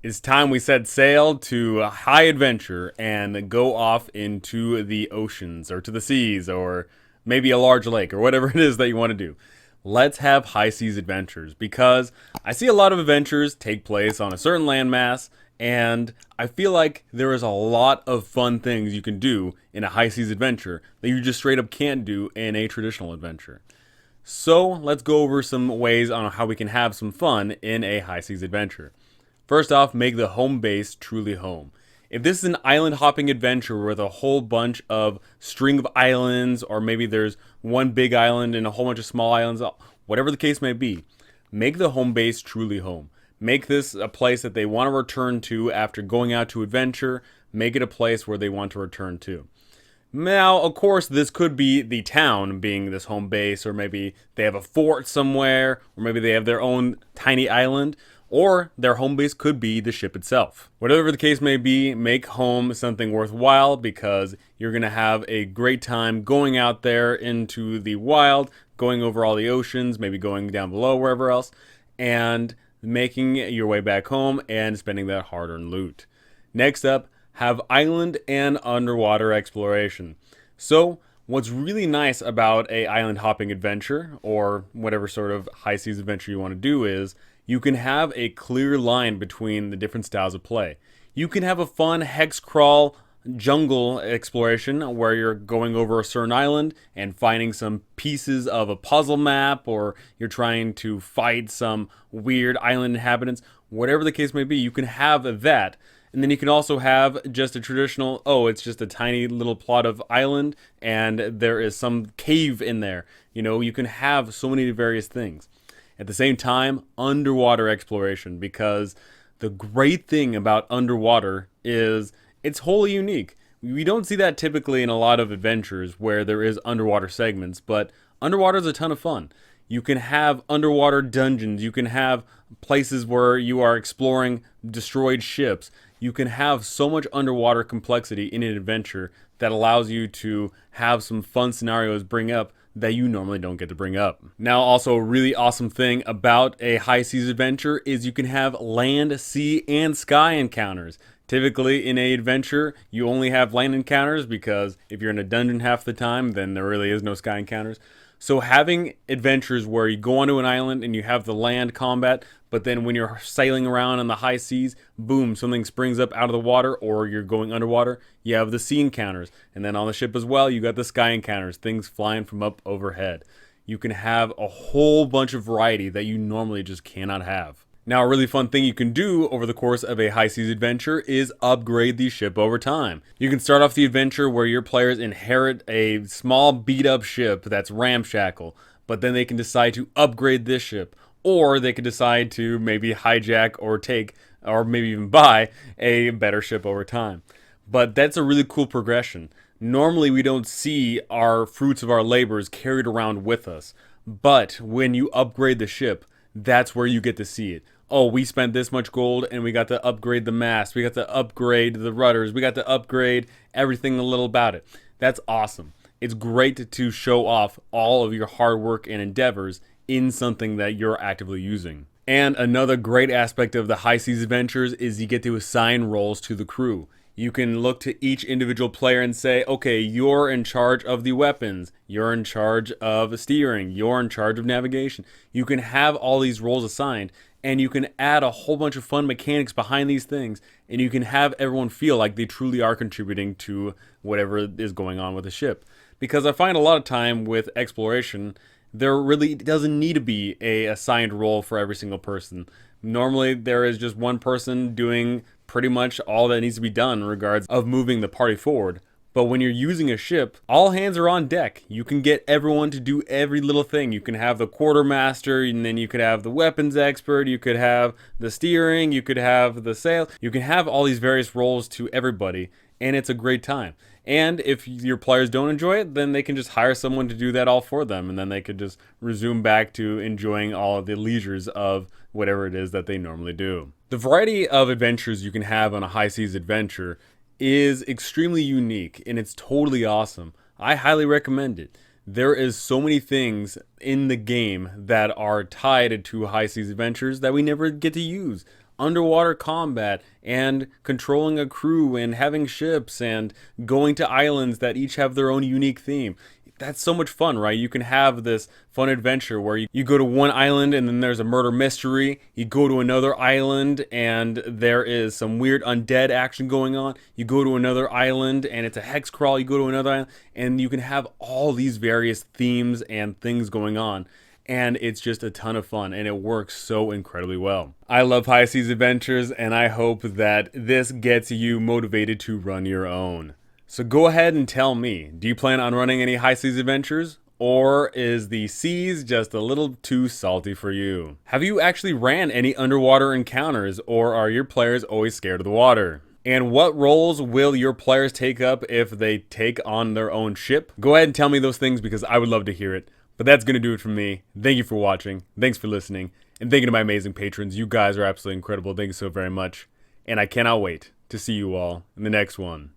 It's time we set sail to a high adventure and go off into the oceans or to the seas or maybe a large lake or whatever it is that you want to do. Let's have high seas adventures because I see a lot of adventures take place on a certain landmass, and I feel like there is a lot of fun things you can do in a high seas adventure that you just straight up can't do in a traditional adventure. So let's go over some ways on how we can have some fun in a high seas adventure. First off, make the home base truly home. If this is an island hopping adventure with a whole bunch of string of islands, or maybe there's one big island and a whole bunch of small islands, whatever the case may be, make the home base truly home. Make this a place that they want to return to after going out to adventure. Make it a place where they want to return to. Now, of course, this could be the town being this home base, or maybe they have a fort somewhere, or maybe they have their own tiny island, or their home base could be the ship itself. Whatever the case may be, make home something worthwhile because you're going to have a great time going out there into the wild, going over all the oceans, maybe going down below, wherever else, and making your way back home and spending that hard-earned loot. Next up, have island and underwater exploration. So, what's really nice about a island hopping adventure, or whatever sort of high seas adventure you want to do, is you can have a clear line between the different styles of play. You can have a fun hex crawl jungle exploration where you're going over a certain island and finding some pieces of a puzzle map, or you're trying to fight some weird island inhabitants. Whatever the case may be, you can have that. And then you can also have just a traditional, it's just a tiny little plot of island and there is some cave in there. You can have so many various things. At the same time, underwater exploration, because the great thing about underwater is it's wholly unique. We don't see that typically in a lot of adventures where there is underwater segments, but underwater is a ton of fun. You can have underwater dungeons. You can have places where you are exploring destroyed ships. You can have so much underwater complexity in an adventure that allows you to have some fun scenarios bring up that you normally don't get to bring up. Now, also a really awesome thing about a high seas adventure is you can have land, sea, and sky encounters. Typically in a adventure, you only have land encounters because if you're in a dungeon half the time, then there really is no sky encounters. So having adventures where you go onto an island and you have the land combat, but then when you're sailing around on the high seas, boom, something springs up out of the water, or you're going underwater, you have the sea encounters. And then on the ship as well, you got the sky encounters, things flying from up overhead. You can have a whole bunch of variety that you normally just cannot have. Now, a really fun thing you can do over the course of a high seas adventure is upgrade the ship over time. You can start off the adventure where your players inherit a small beat up ship that's ramshackle, but then they can decide to upgrade this ship, or they could decide to maybe hijack or take, or maybe even buy a better ship over time. But that's a really cool progression. Normally we don't see our fruits of our labors carried around with us, but when you upgrade the ship, that's where you get to see it. We spent this much gold and we got to upgrade the mast, we got to upgrade the rudders, we got to upgrade everything a little about it. That's awesome. It's great to show off all of your hard work and endeavors in something that you're actively using. And another great aspect of the high seas adventures is you get to assign roles to the crew. You can look to each individual player and say, okay, you're in charge of the weapons, you're in charge of steering, you're in charge of navigation. You can have all these roles assigned, and you can add a whole bunch of fun mechanics behind these things, and you can have everyone feel like they truly are contributing to whatever is going on with the ship. Because I find a lot of time with exploration, there really doesn't need to be a assigned role for every single person. Normally, there is just one person doing pretty much all that needs to be done in regards of moving the party forward. But when you're using a ship, all hands are on deck. You can get everyone to do every little thing. You can have the quartermaster, and then you could have the weapons expert, you could have the steering, you could have the sail. You can have all these various roles to everybody, and it's a great time. And if your players don't enjoy it, then they can just hire someone to do that all for them, and then they could just resume back to enjoying all of the leisures of whatever it is that they normally do. The variety of adventures you can have on a high seas adventure is extremely unique, and it's totally awesome. I highly recommend it. There is so many things in the game that are tied to high seas adventures that we never get to use. underwater combat and controlling a crew and having ships and going to islands that each have their own unique theme. That's so much fun, right? You can have this fun adventure where you go to one island and then there's a murder mystery. You go to another island and there is some weird undead action going on. You go to another island and it's a hex crawl. You go to another island and you can have all these various themes and things going on. And it's just a ton of fun, and it works so incredibly well. I love high seas adventures, and I hope that this gets you motivated to run your own. So go ahead and tell me, do you plan on running any high seas adventures? Or is the seas just a little too salty for you? Have you actually ran any underwater encounters, or are your players always scared of the water? And what roles will your players take up if they take on their own ship? Go ahead and tell me those things because I would love to hear it. But that's going to do it from me. Thank you for watching. Thanks for listening. And thank you to my amazing patrons. You guys are absolutely incredible. Thank you so very much. And I cannot wait to see you all in the next one.